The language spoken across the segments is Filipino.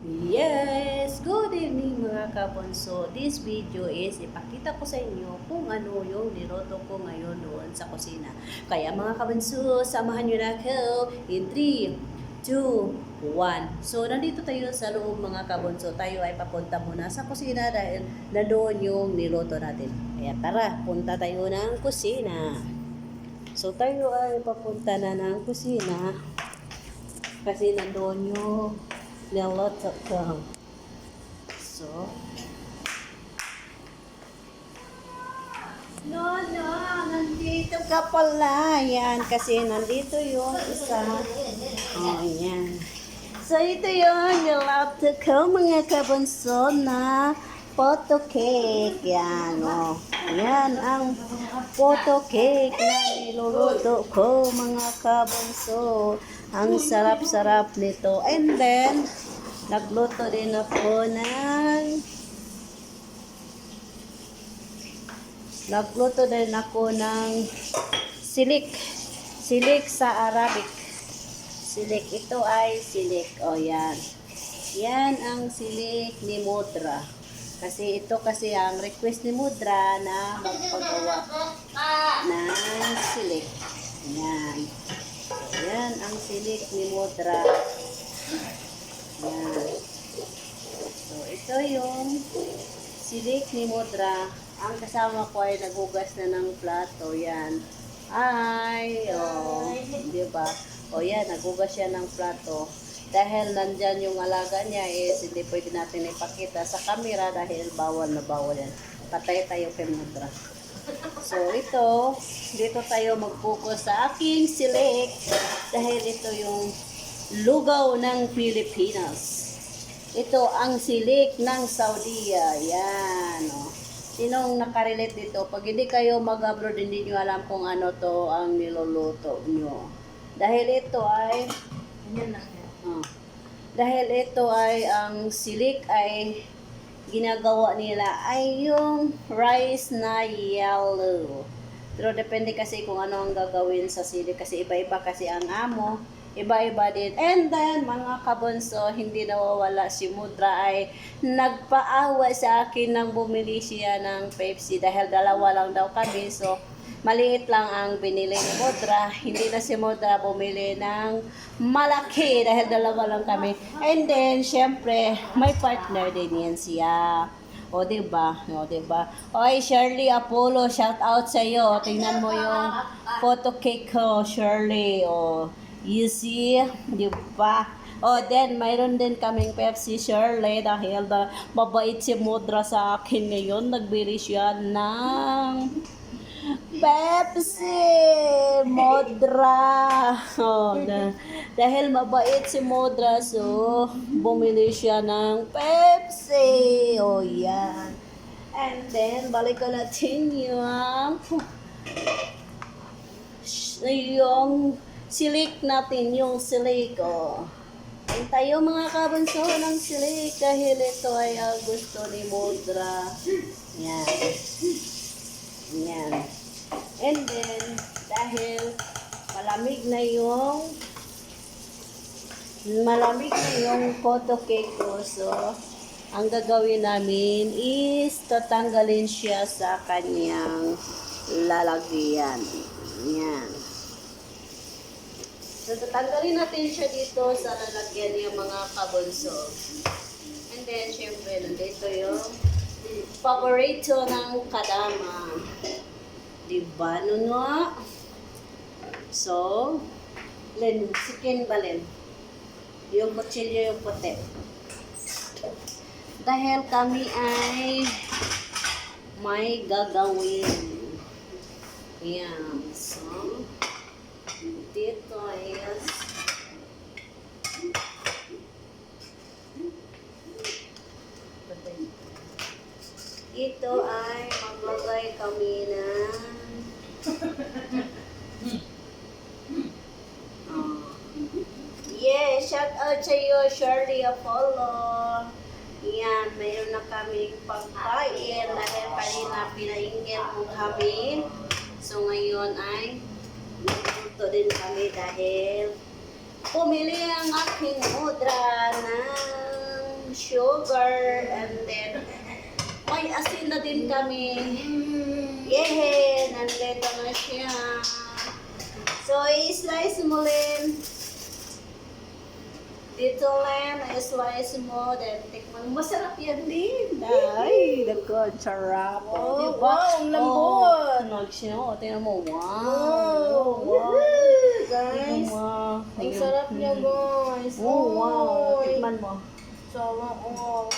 Yes! Good evening mga kabonso. This video is ipakita ko sa inyo kung ano yung niluto ko ngayon doon sa kusina. Kaya mga kabonso, samahan nyo na ako in 3, 2, 1. So, nandito tayo sa loob mga kabonso. Tayo ay papunta muna sa kusina dahil nandoon yung niluto natin. Kaya tara, punta tayo ng kusina. So, tayo ay papunta na ng kusina kasi nandoon yung niluto ko. So, no, nandito ka pala. Yan, kasi nandito yung isa. Oh, yan. So, ito yung niluto ko, mga kabunso na photo cake. Yan, oh. Yan ang photo cake na niluluto ko, mga kabunso. Ang sarap-sarap nito. And then, nagluto din ako ng silik. Silik sa Arabic. Silik. Ito ay silik. O, yan. Yan ang silik ni Mudra. Kasi ito kasi ang request ni Mudra na magpagawa ng silik. Yan. Yan ang silik ni Mudra. Yan. So, ito yung silik ni Mudra. Ang kasama ko ay naghugas na ng plato. Yan. Ay, oh, di ba? O yan, naghugas siya ng plato. Dahil nandyan yung alaga niya is hindi pwede natin ipakita sa camera dahil bawal na bawal yan. Patay tayo kay Mudra. So, ito, dito tayo mag-focus sa aking silik dahil ito yung lugaw ng Pilipinas. Ito ang silik ng Saudi. Yan, oh. Sinong nakarelate dito? Pag hindi kayo mag-abroad, hindi nyo alam kung ano to ang niluluto nyo. Dahil ito ay dahil ito ay ang silik ay ginagawa nila ay yung rice na yellow. Pero depende kasi kung ano ang gagawin sa silik kasi iba-iba kasi ang amo, iba-iba din. And then mga kabonso, hindi nawawala si Mudra ay nagpaawa sa akin nang bumili siya ng Pepsi dahil dalawa lang daw kami. So maliit lang ang binili ni Mudra. Hindi na si Mudra bumili ng malaki dahil dalawa lang kami. And then, syempre, may partner din yan siya. O, diba? O, diba? Oy, Shirley Apollo, shout out sa iyo. Tingnan mo yung photo cake ko, Shirley. O, you see? Diba? O, then, mayroon din kaming Pepsi, Shirley, dahil mabait si Mudra sa akin ngayon. Nagbili siya ng Pepsi! Mudra! Oh, dahil mabait si Mudra, so bumili siya ng Pepsi. Oh, yan. And then, balikan natin yung silik natin, yung silik. Oh. And tayo mga kabunso ng silik dahil ito ay gusto ni Mudra. Yan. Yan. And then, dahil malamig na yung photo cake ko, so, ang gagawin namin is tatanggalin siya sa kanyang lalagyan. Yan. So, tatanggalin natin siya dito sa lalagyan niya mga kabunso. And then, syempre, nandito yung paborito ng kadama. Diba, nuno? So, sikin balin. Yung kutsilyo yung puti. Dahil kami ay may gagawin. Yan. So, dito is ito ay maglagay kami ng yes, shout out sa iyo, Shirley Apollo. Yan, mayroon na kami pagkain dahil kanina pinainggit mo kami. So ngayon ay nagluto din kami dahil pumili ang aking Mudra ng sugar, and then may asin na din kami. Yehe! Nandito na siya. So, i-slice mo Len. Dito Len, i-slice mo, then tikman mo. Masarap yan din. Ay, nagko, sarap. Oh, diba? wow, ang lambot. Nagsiya, tingnan mo. Wow. Oh, Wow. guys. Wow. Ang sarap niya, guys. Oh, wow. Oy. Tikman mo. Sarap, oh.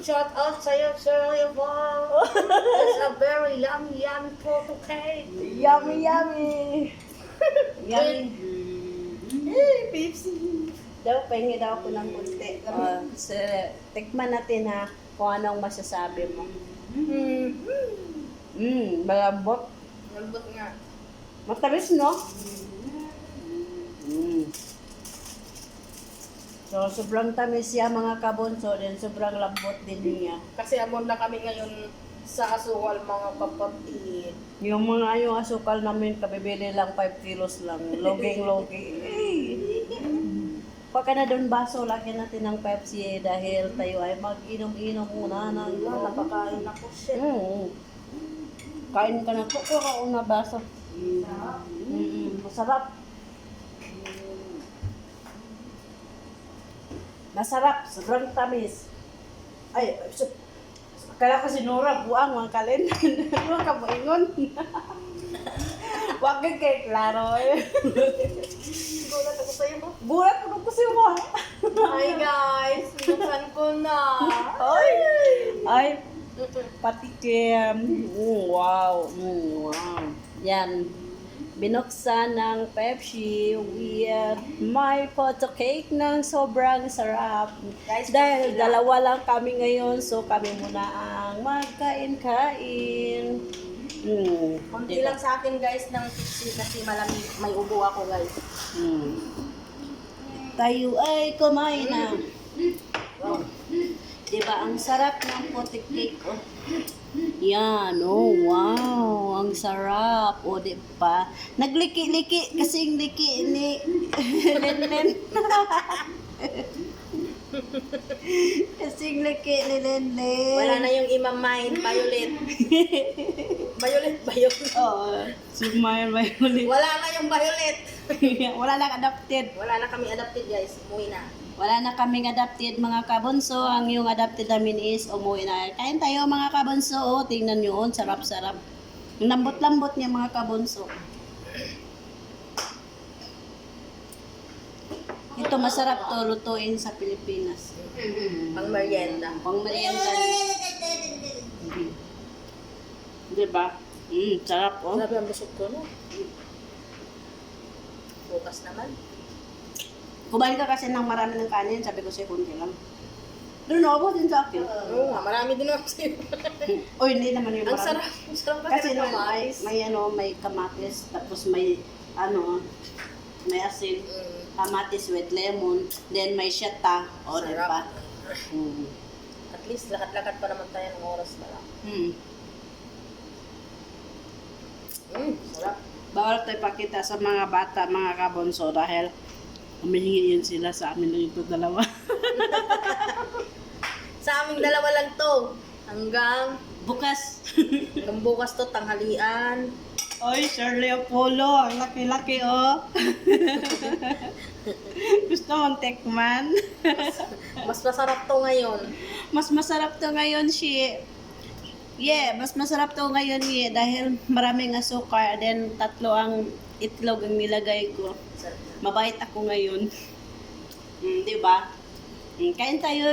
Shout out sa'yo, Sir Wow. It's a very yummy photo cake. Yummy, yummy. Yummy. Hey, Pepsi. Daw, pahingi daw ako ng kunti. So, tikman natin ha, kung anong masasabi mo. Malambot. Malambot nga. Matamis, no? So, sobrang tamis siya mga kabonso, then sobrang lambot din niya. Kasi amon na kami ngayon sa asukal, mga kapatid. Yung asukal namin, kabibili lang 5 kilos lang. Loging-logi. Pagka na doon baso, lagyan natin ng Pepsi dahil tayo ay mag-inom-inom muna ng Napakain ako siya. Kain ka na. Kukuha ka una baso. Masarap. Masarap. Sobrang tamis. Ay, kala ko si Nora, buang mga kalin. Huwag ka moingon. Huwag kang kay Claro. Gulat ako sa'yo mo. Bulat ko ko si Wa. Hi guys, binuksan ko na. Ay, patikim. Wow. Wow. Yan. Binuksan ng Pepsi with my photo cake ng sobrang sarap. Guys, Dahil dalawa lang kami ngayon, so kami muna ang magkain-kain. Konti lang sa akin guys ng Pepsi kasi malamig. May ubo ako guys. Tayo ay kumain na. Wow. Diba, ang sarap ng photo cake. Oh. Yan, oh, wow, ang sarap. O, diba? Nagliki-liki, kasing liki ni Lenlen. Kasing liki ni Lenlen. Wala na yung Imam Main, Violet. Violet ba yun? Oo, smile, Violet. Wala na yung Violet. Wala lang adopted. Wala na kami adopted guys. Umuwi na. Wala na kaming adopted mga kabonso. Ang yung adopted namin is umuwi na. Kain tayo mga kabonso. Oh, tingnan nyo. Oh, sarap-sarap. Ang lambot-lambot niya mga kabonso. Ito masarap to lutuin sa Pilipinas. Pang merienda. Pang merienda. Diba? Sarap oh. Sabi ang busog ko no. Bukas naman. Kumain ka kasi ng marami ng kanin. Sabi ko sa'yo, kunti lang. Doon ako din sa akin. Oo nga, marami din ako sa'yo. O, hindi naman yung Ang marami. sarap. Ang sarap Kasi kasi no, mais. may kamatis, tapos may may asin, kamatis with lemon, then may syata, o Sarap. diba? At least lakat-lakat pa naman tayo ng oras pa lang. Sarap. Bawal tayo pakita sa mga bata, mga kabonso, dahil humihingi yun sila sa amin ng ito dalawa. Sa aming dalawa lang to. Hanggang Bukas. to, tanghalian. Oy, Shirley Apollo, ang laki-laki oh. Gusto mong tekman? Mas masarap to ngayon. Mas masarap to ngayon, mas masarap to ngayon, dahil maraming asukar, then 3 ang itlog ang nilagay ko. Mabait ako ngayon. Di ba? Kain tayo,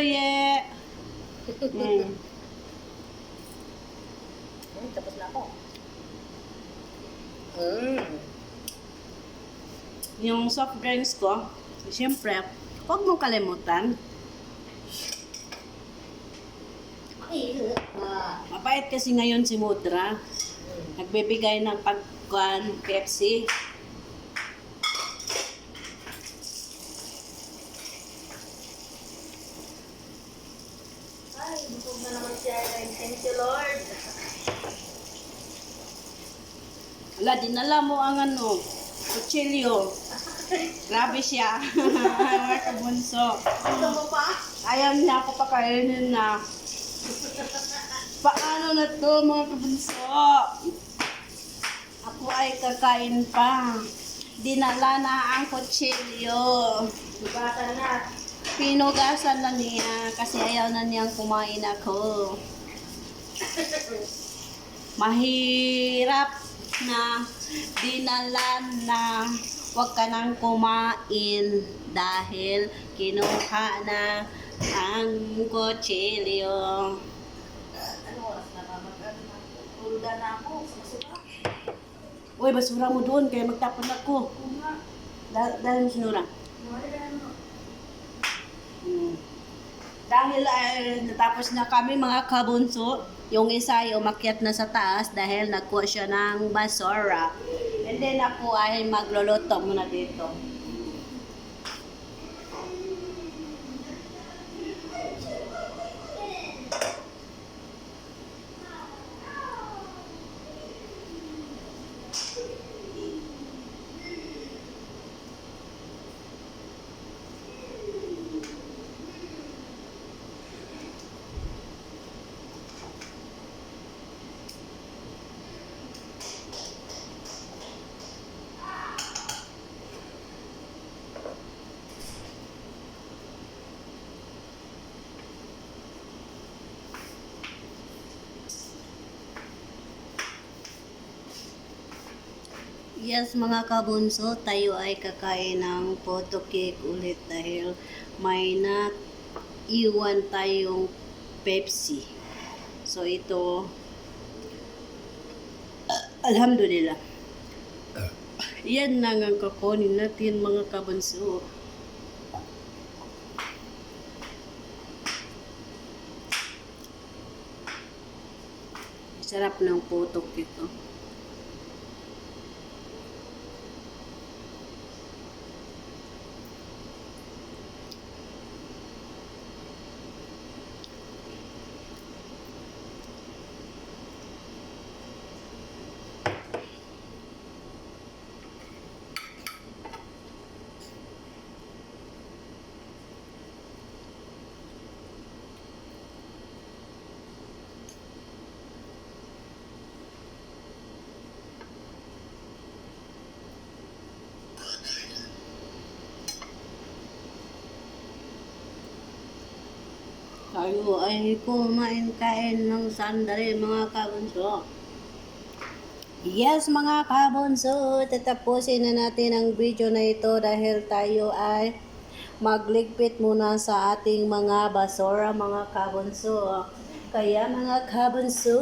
Tapos na ako. Yung soft drinks ko, siyempre, huwag mong kalimutan. Mabait kasi ngayon si Mudra. Nagbibigay ng pagkuhan, Pepsi. Ay, busog na naman siya. Thank you, Lord. Wala, dinala mo ang kutsilyo. Grabe siya. Mga kabunso. Gusto mo pa? Ayaw niya ako pakainin na. Paano na to mga kabunso? Ako ay kakain pa. Dinala na ang kutsilyo. Bata na. Pinugasan na niya kasi ayaw na niyang kumain ako. Mahirap na dinala na huwag ka nang kumain dahil kinuha na ang kutsilyo. Ano oras na ba? Tulga na ako. Susuka. Uy, basura mo doon kaya magtapon ako. Dahil mo sinura. Dahil natapos na kami mga kabunso, yung isa ay umakyat na sa taas dahil nagkuha siya ng basura. And then ako ay magluluto muna dito. Yes mga kabunso, tayo ay kakain ng photo cake ulit dahil may iwan tayong Pepsi. So ito, alhamdulillah. Yan na ang kakunin natin mga kabunso. Sarap ng photo cake. Oh. Tayo ay kumain-kain ng sandali mga kabunso. Yes mga kabunso, tatapusin na natin ang video na ito dahil tayo ay magligpit muna sa ating mga basura mga kabunso. Kaya mga kabunso,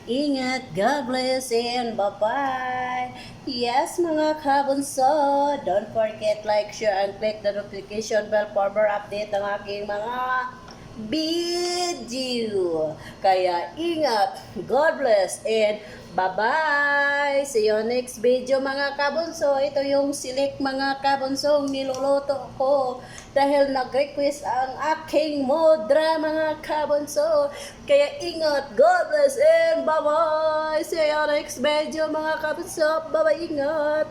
ingat, God bless and bye-bye. Yes mga kabunso, don't forget like, share, and click the notification bell for more update ng aking mga video. Kaya ingat, God bless, and bye-bye! See you next video mga kabunso. Ito yung silik mga kabunsong niluluto ko dahil nag-request ang aking modra mga kabunso. Kaya ingat, God bless, and bye-bye! See you next video mga kabunso. Bye-bye, ingat!